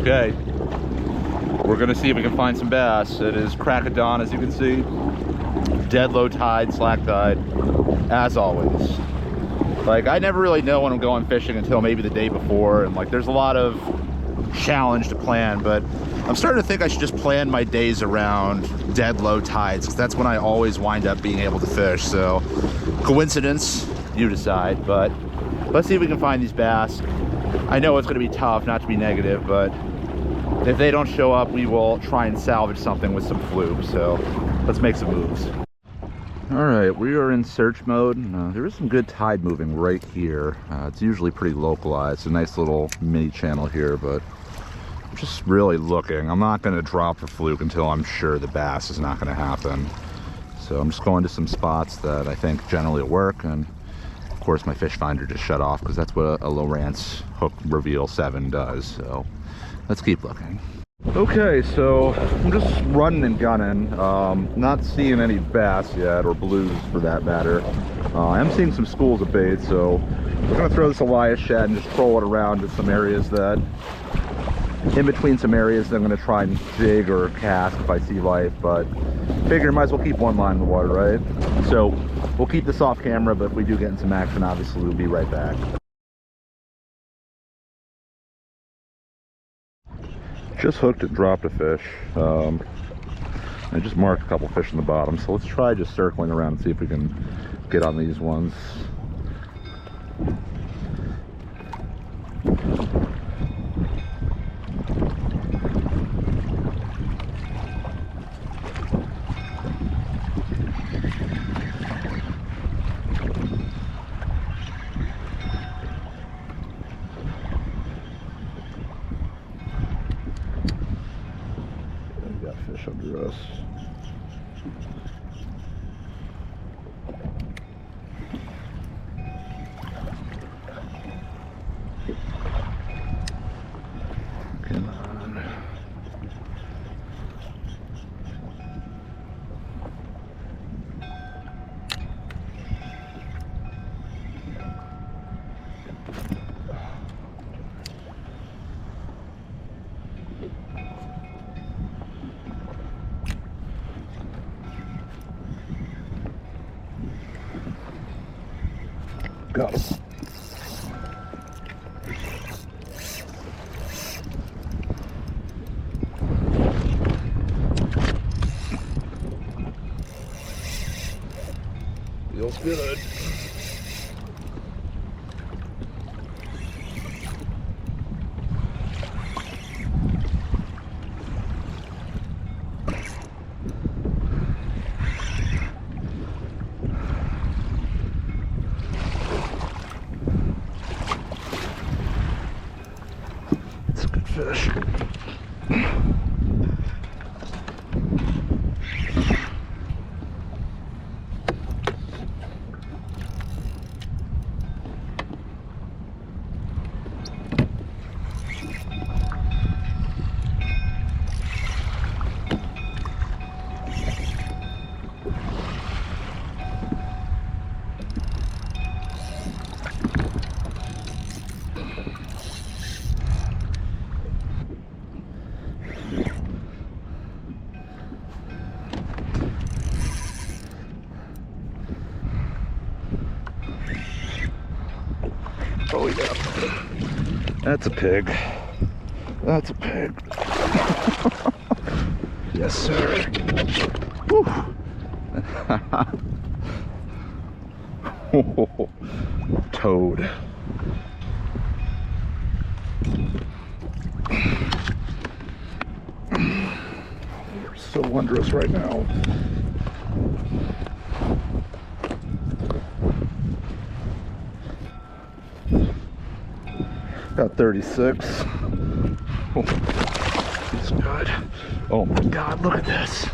Okay, we're gonna see if we can find some bass. It is crack of dawn, as you can see. Dead low tide, slack tide, as always. Like, I never really know when I'm going fishing until maybe the day before, and like there's a lot of challenge to plan, but I'm starting to think I should just plan my days around dead low tides, because that's when I always wind up being able to fish. So coincidence, you decide, but let's see if we can find these bass. I know it's going to be tough, not to be negative, but if they don't show up, we will try and salvage something with some fluke. So let's make some moves. All right, we are in search mode. There is some good tide moving right here. It's usually pretty localized. A nice little mini channel here, but I'm just really looking. I'm not going to drop the fluke until I'm sure the bass is not going to happen. So I'm just going to some spots that I think generally work, and of course my fish finder just shut off because that's what a Lowrance Hook Reveal 7 does. So let's keep looking. Okay, so I'm just running and gunning, not seeing any bass yet, or blues for that matter. I am seeing some schools of bait, so we're going to throw this Elias shad and just troll it around to some areas that, in between some areas that I'm going to try and jig or cast if I see life, but figure might as well keep one line in the water, right? So we'll keep this off camera, but if we do get in some action, obviously we'll be right back. Just hooked and dropped a fish. I just marked a couple fish in the bottom, so let's try just circling around and see if we can get on these ones. Fish under us. Come on. Got him. Feels good. Fish. Oh yeah, that's a pig. That's a pig. Yes, sir. Woo. Toad. You're so wondrous right now. Got 36. Oh, he's good. Oh my God, look at this.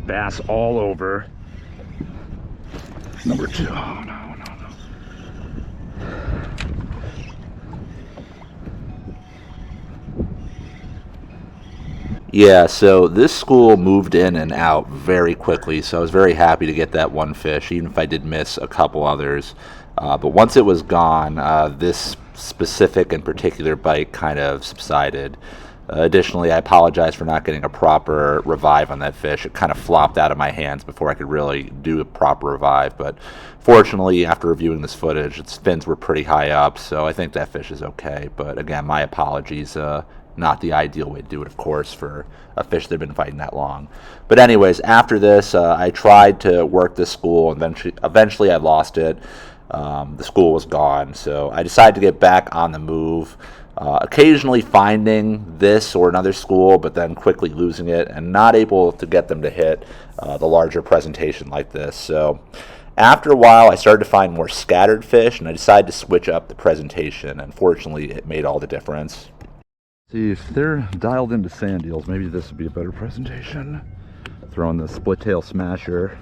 Bass all over. Number 2. Oh, no. Yeah, so this school moved in and out very quickly, so I was very happy to get that one fish, even if I did miss a couple others. But once it was gone, this specific and particular bite kind of subsided. Additionally, I apologize for not getting a proper revive on that fish. It kind of flopped out of my hands before I could really do a proper revive. But fortunately, after reviewing this footage, its fins were pretty high up, so I think that fish is okay. But again, my apologies. Not the ideal way to do it, of course, for a fish that had been fighting that long. But anyways, after this, I tried to work this school, and eventually I lost it. The school was gone, so I decided to get back on the move. Occasionally finding this or another school, but then quickly losing it and not able to get them to hit the larger presentation like this. So after a while, I started to find more scattered fish, and I decided to switch up the presentation. Unfortunately, it made all the difference. See, if they're dialed into sand eels, maybe this would be a better presentation. Throwing the split tail smasher.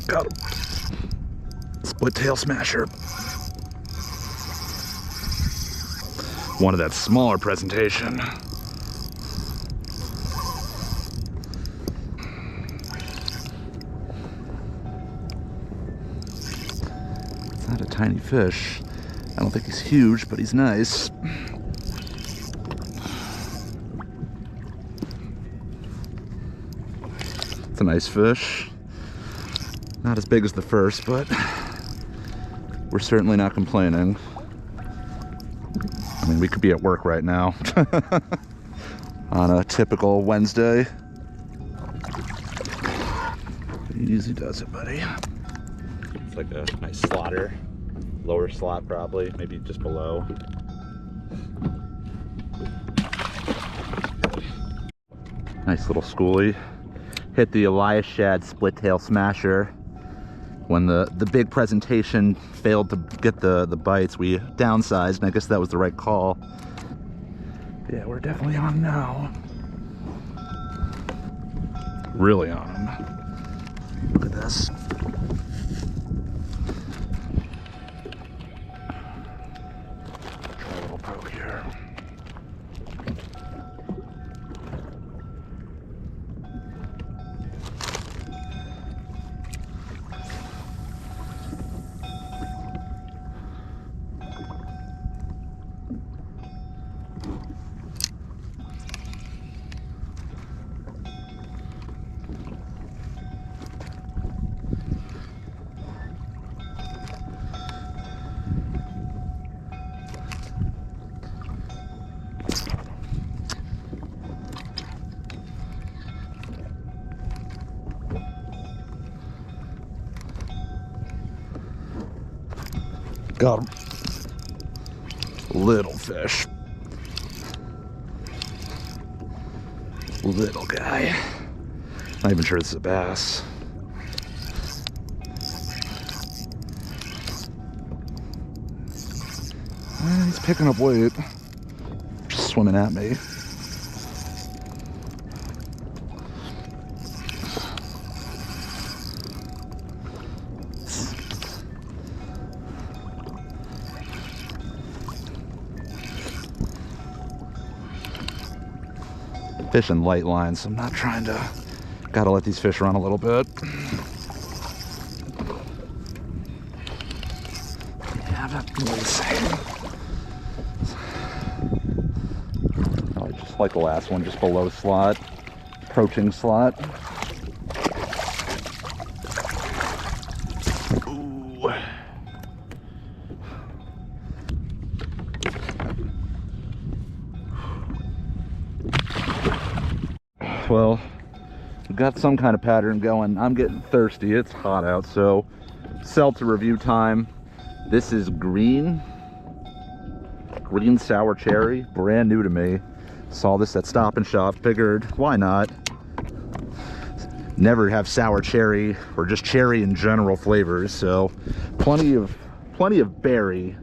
Got him. Split tail smasher. One of that smaller presentation. It's not a tiny fish. I don't think he's huge, but he's nice. It's a nice fish. Not as big as the first, but we're certainly not complaining. I mean, we could be at work right now on a typical Wednesday. Easy does it, buddy. It's like a nice slaughter. Lower slot probably, maybe just below. Nice little schoolie. Hit the Elias Shad split tail smasher. When the big presentation failed to get the bites, we downsized, and I guess that was the right call. Yeah, we're definitely on now. Really on them. Look at this. Try a little poke here. Got him. Little fish. Little guy. Not even sure this is a bass. He's picking up weight. Just swimming at me. Fishing light lines, so I'm not trying to. Gotta let these fish run a little bit. Yeah, I'm not really the same. Oh, just like the last one, just below slot, approaching slot. Ooh. Well, we've got some kind of pattern going. I'm getting thirsty. It's hot out, so seltzer review time. This is green sour cherry, brand new to me. Saw this at Stop and Shop, figured why not. Never have sour cherry or just cherry in general flavors, so plenty of berry,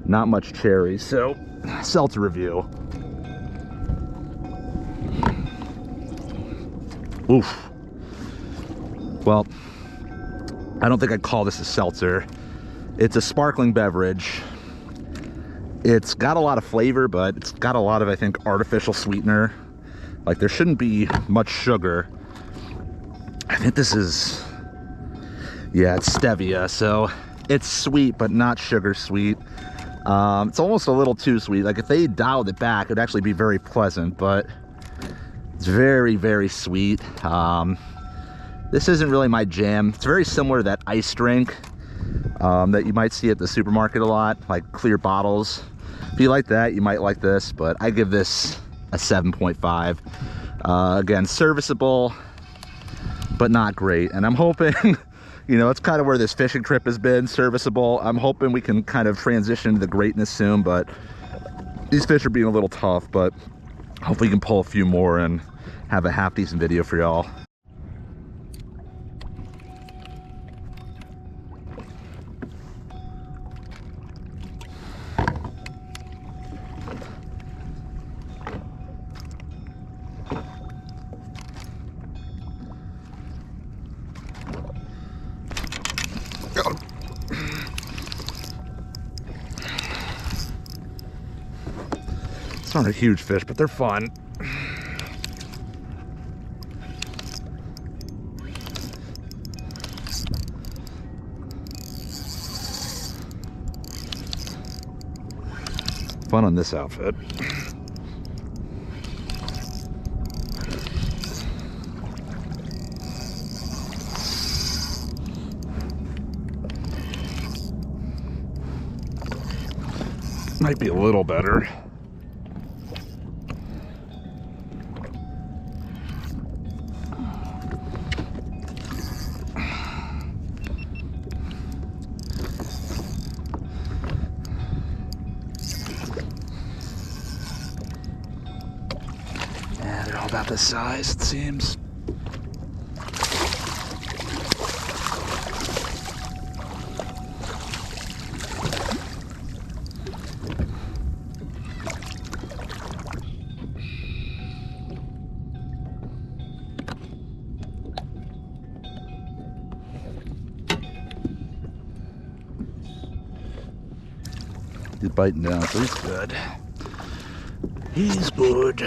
not much cherry. So seltzer review. Oof. Well, I don't think I'd call this a seltzer. It's a sparkling beverage. It's got a lot of flavor, but it's got a lot of, I think, artificial sweetener. Like, there shouldn't be much sugar. I think this is, yeah, it's stevia, so it's sweet, but not sugar sweet. It's almost a little too sweet. Like, if they dialed it back, it'd actually be very pleasant, but it's very, very sweet. This isn't really my jam. It's very similar to that ice drink that you might see at the supermarket a lot, like clear bottles. If you like that, you might like this, but I give this a 7.5. Again, serviceable, but not great. And I'm hoping, you know, it's kind of where this fishing trip has been, serviceable. I'm hoping we can kind of transition to the greatness soon, but these fish are being a little tough, but hopefully we can pull a few more and have a half decent video for y'all. It's not a huge fish, but they're fun. Fun on this outfit. Might be a little better. Yeah, they're all about this size, it seems. He's biting down, so he's good. He's good.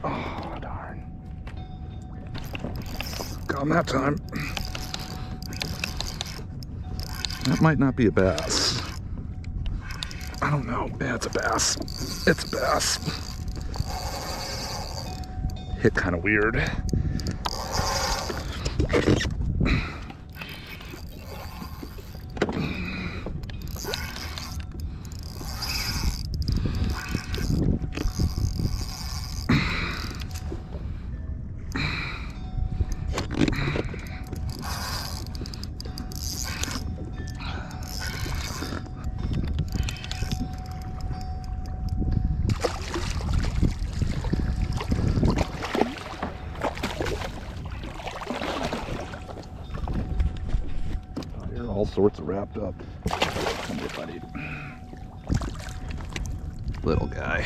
Oh, darn. Got him that time. That might not be a bass. I don't know. Yeah, it's a bass. It's a bass. Hit kind of weird. All sorts of wrapped up. Come here, buddy. Little guy.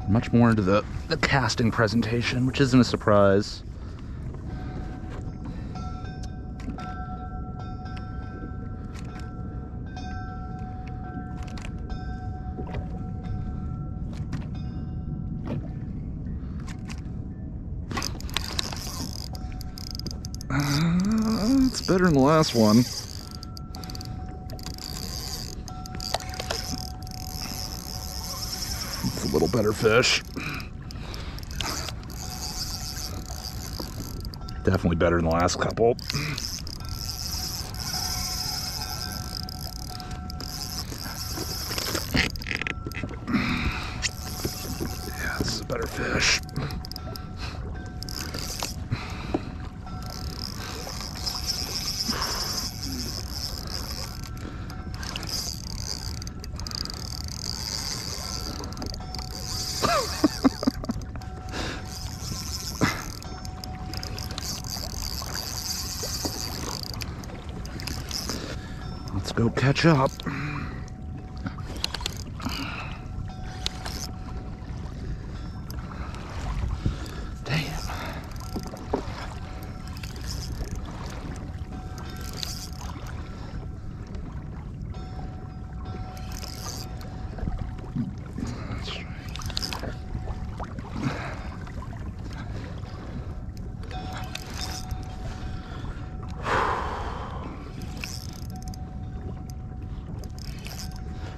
Much more into the casting presentation, which isn't a surprise. It's better than the last one. It's a little better fish. Definitely better than the last couple. go catch up.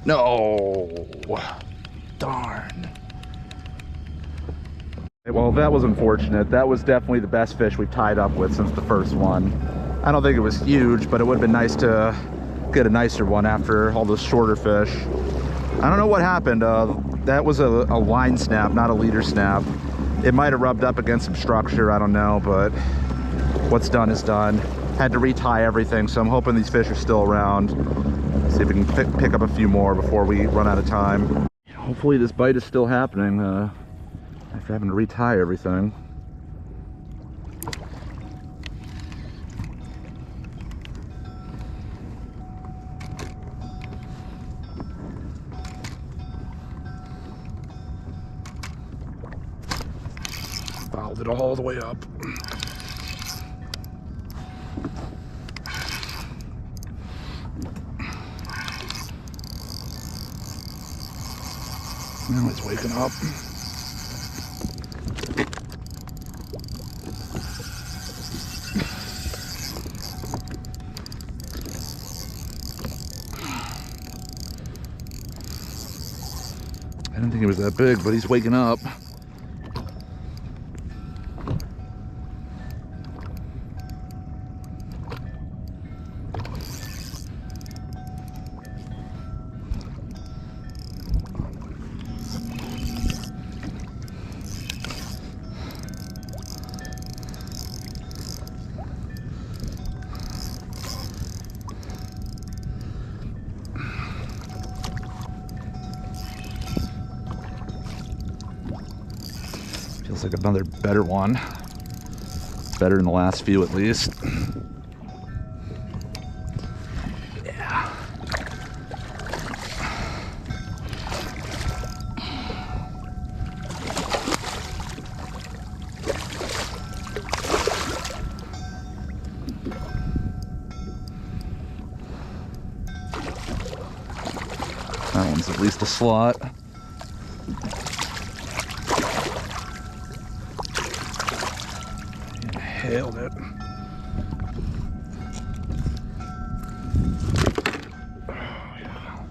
No, darn. Well, that was unfortunate. That was definitely the best fish we've tied up with since the first one. I don't think it was huge, but it would have been nice to get a nicer one after all those shorter fish. I don't know what happened. That was a line snap, not a leader snap. It might have rubbed up against some structure, I don't know, but what's done is done. Had to retie everything, so I'm hoping these fish are still around. See if we can pick up a few more before we run out of time. Hopefully this bite is still happening after having to retie everything. Fouled it all the way up. Now it's waking up. I didn't think he was that big, but he's waking up. Feels like another better one. Better than the last few at least. Yeah. That one's at least a slot. Hailed it. Oh, yeah.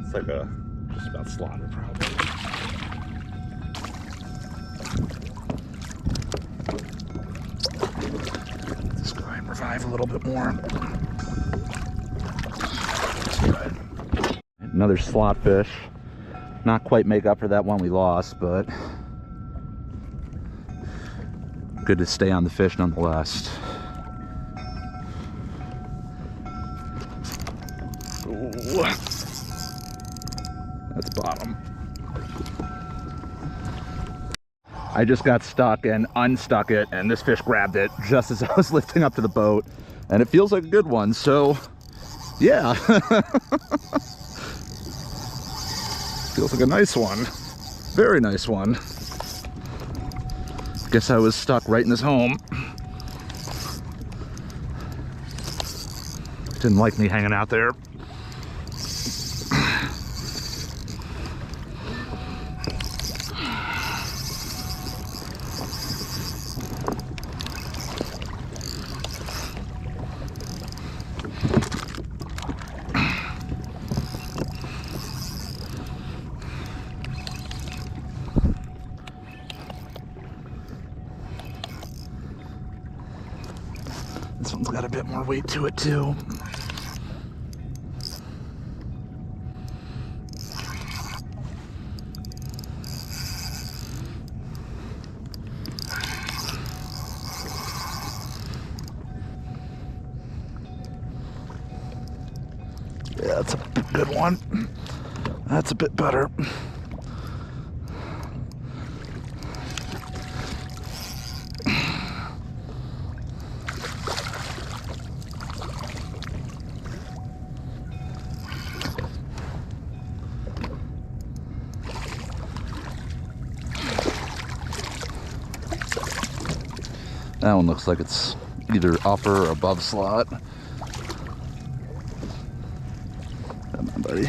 It's like a just about slaughter probably. Let's go ahead and revive a little bit more. Another slot fish. Not quite make up for that one we lost, but good to stay on the fish nonetheless. Ooh. That's bottom. I just got stuck and unstuck it, and this fish grabbed it just as I was lifting up to the boat, and it feels like a good one, so yeah. Feels like a nice one. Very nice one. Guess I was stuck right in his home. Didn't like me hanging out there. This one's got a bit more weight to it too. Yeah, that's a good one. That's a bit better. That one looks like it's either upper or above slot. Come on, buddy.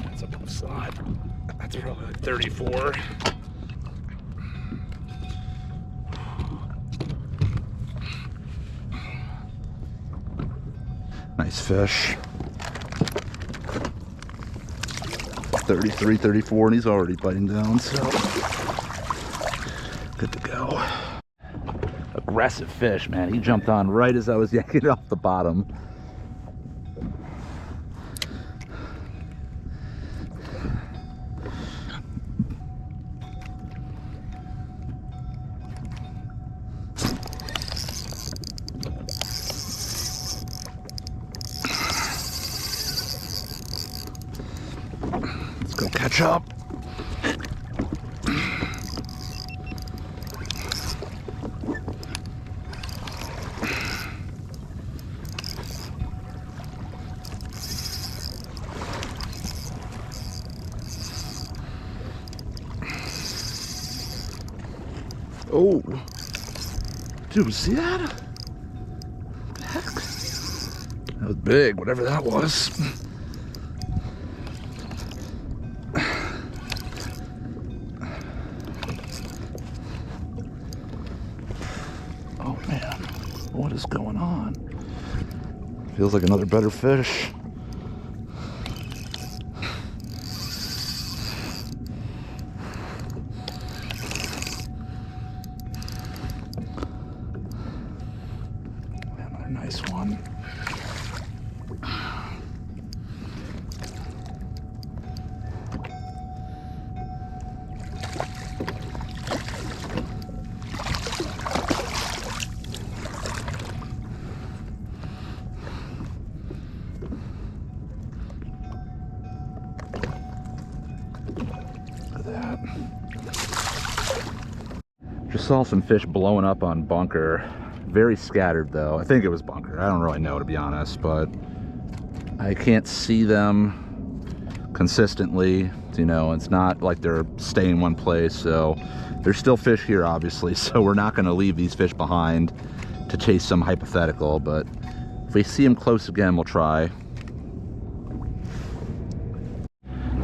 That's above slot. That's probably like 34. Nice fish. 33, 34, and he's already biting down, so good to go. Aggressive fish, man. He jumped on right as I was yanking it off the bottom. Go catch up. Oh, dude, see that? What the heck? That was big, whatever that was. Oh man, what is going on? Feels like another better fish. Another nice one. That. Just saw some fish blowing up on bunker. Very scattered though. I think it was bunker. I don't really know, to be honest, but I can't see them consistently. You know, it's not like they're staying in one place, so there's still fish here obviously, so we're not going to leave these fish behind to chase some hypothetical, but if we see them close again, we'll try.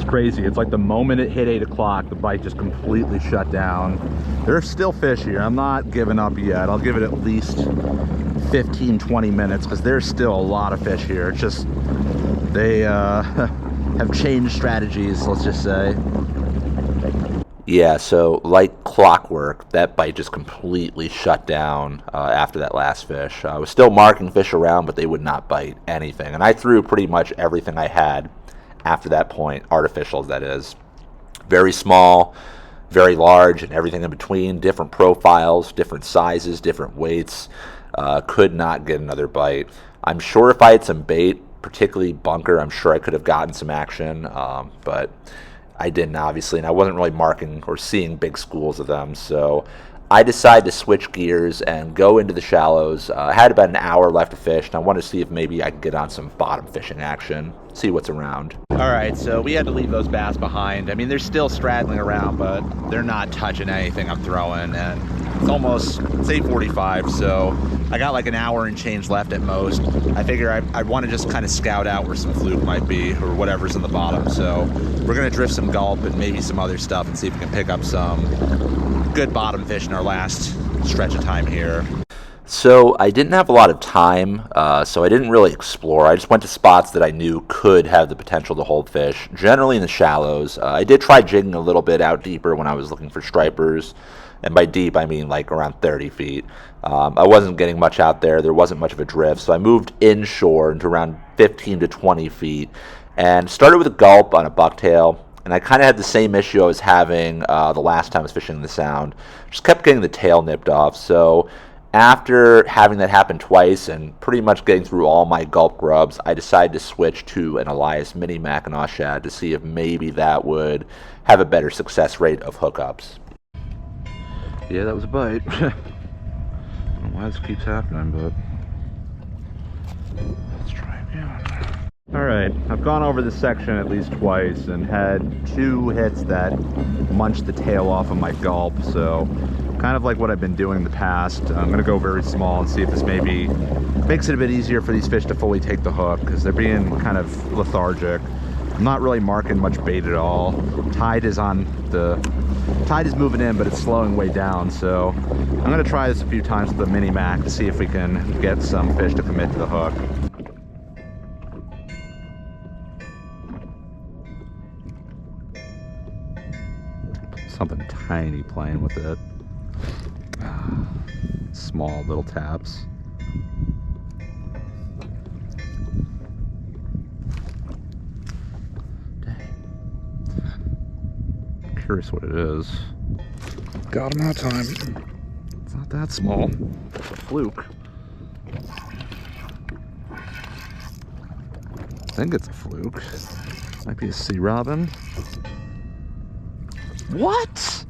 Crazy. It's like the moment it hit 8 o'clock, the bite just completely shut down. There's still fish here. I'm not giving up yet. I'll give it at least 15-20 minutes because there's still a lot of fish here. It's just they have changed strategies, let's just say. Yeah, so like clockwork, that bite just completely shut down after that last fish. I was still marking fish around, but they would not bite anything, and I threw pretty much everything I had after that point, artificials that is. Very small, very large, and everything in between, different profiles, different sizes, different weights. Could not get another bite. I'm sure if I had some bait, particularly bunker, I'm sure I could have gotten some action, but I didn't, obviously, and I wasn't really marking or seeing big schools of them, so I decided to switch gears and go into the shallows. I had about an hour left to fish, and I wanted to see if maybe I could get on some bottom fishing action, see what's around. All right, so we had to leave those bass behind. I mean, they're still straddling around, but they're not touching anything I'm throwing, and it's almost, it's 8:45, so I got like an hour and change left at most. I figure I want to just kind of scout out where some fluke might be or whatever's in the bottom, so we're going to drift some gulp and maybe some other stuff and see if we can pick up some good bottom fish in our last stretch of time here. So I didn't have a lot of time, so I didn't really explore. I just went to spots that I knew could have the potential to hold fish, generally in the shallows. I did try jigging a little bit out deeper when I was looking for stripers, and by deep I mean like around 30 feet. I wasn't getting much out there. There wasn't much of a drift, so I moved inshore into around 15 to 20 feet and started with a gulp on a bucktail. And I kind of had the same issue I was having the last time I was fishing in the Sound. Just kept getting the tail nipped off. So after having that happen twice and pretty much getting through all my gulp grubs, I decided to switch to an Elias Mini Mackinaw Shad to see if maybe that would have a better success rate of hookups. Yeah, that was a bite. don't know why this keeps happening, but let's try again. All right, I've gone over this section at least twice and had 2 hits that munched the tail off of my gulp, so kind of like what I've been doing in the past. I'm gonna go very small and see if this maybe makes it a bit easier for these fish to fully take the hook, because they're being kind of lethargic. I'm not really marking much bait at all. Tide is moving in, but it's slowing way down, so I'm gonna try this a few times with the mini mac to see if we can get some fish to commit to the hook. Something tiny playing with it. Small little taps. Dang. Curious what it is. Got him that time. It's not that small. It's a fluke. I think it's a fluke. Might be a sea robin. What?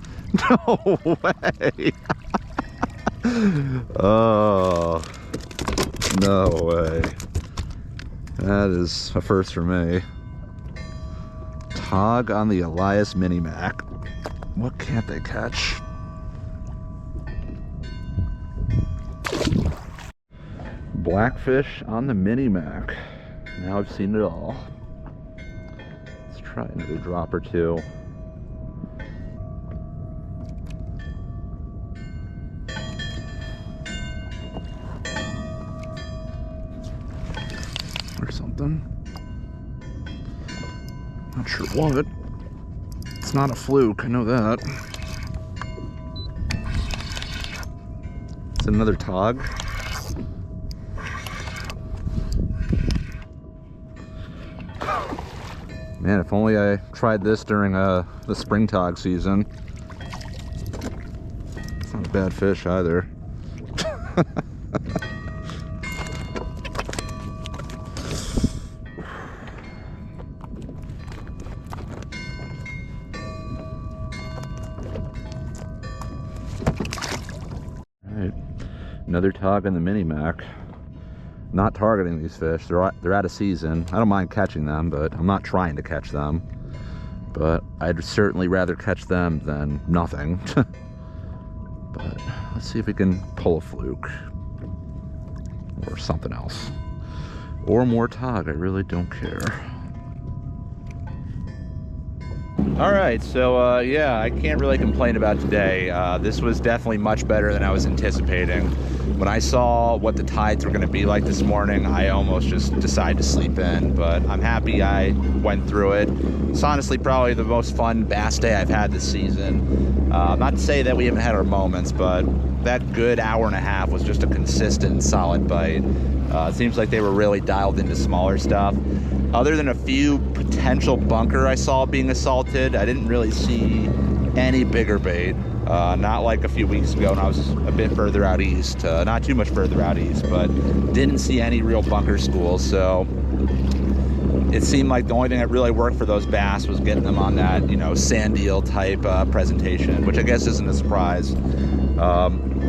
No way. Oh, no way. That is a first for me. Tog on the Elias Mini Mac. What can't they catch? Blackfish on the Mini Mac. Now I've seen it all. Let's try another drop or two. Or something. Not sure what. It's not a fluke, I know that. It's another tog. Man, if only I tried this during the spring tog season. It's not a bad fish either. Alright, another tog in the Mini Mac. Not targeting these fish. They're out of season. I don't mind catching them, but I'm not trying to catch them. But I'd certainly rather catch them than nothing. But let's see if we can pull a fluke. Or something else. Or more tog, I really don't care. Alright, so yeah, I can't really complain about today. This was definitely much better than I was anticipating. When I saw what the tides were going to be like this morning, I almost just decided to sleep in, but I'm happy I went through it. It's honestly probably the most fun bass day I've had this season. Not to say that we haven't had our moments, but that good hour and a half was just a consistent, solid bite. It seems like they were really dialed into smaller stuff. Other than a few potential bunker I saw being assaulted, I didn't really see any bigger bait. Not like a few weeks ago when I was a bit further out east. Not too much further out east, but didn't see any real bunker schools. So it seemed like the only thing that really worked for those bass was getting them on that, you know, sand eel type presentation, which I guess isn't a surprise.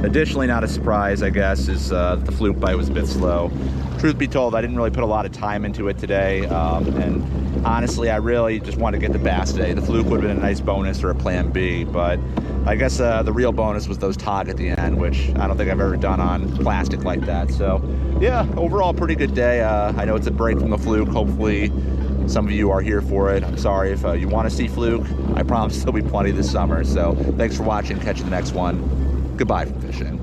Additionally, not a surprise, I guess, is the fluke bite was a bit slow. Truth be told, I didn't really put a lot of time into it today, and honestly, I really just wanted to get the bass today. The fluke would have been a nice bonus or a plan B, but I guess the real bonus was those tog at the end, which I don't think I've ever done on plastic like that. So yeah, overall pretty good day. I know it's a break from the fluke. Hopefully some of you are here for it. I'm sorry if you want to see fluke. I promise there'll be plenty this summer. So thanks for watching. Catch you the next one. Goodbye from Fishin'.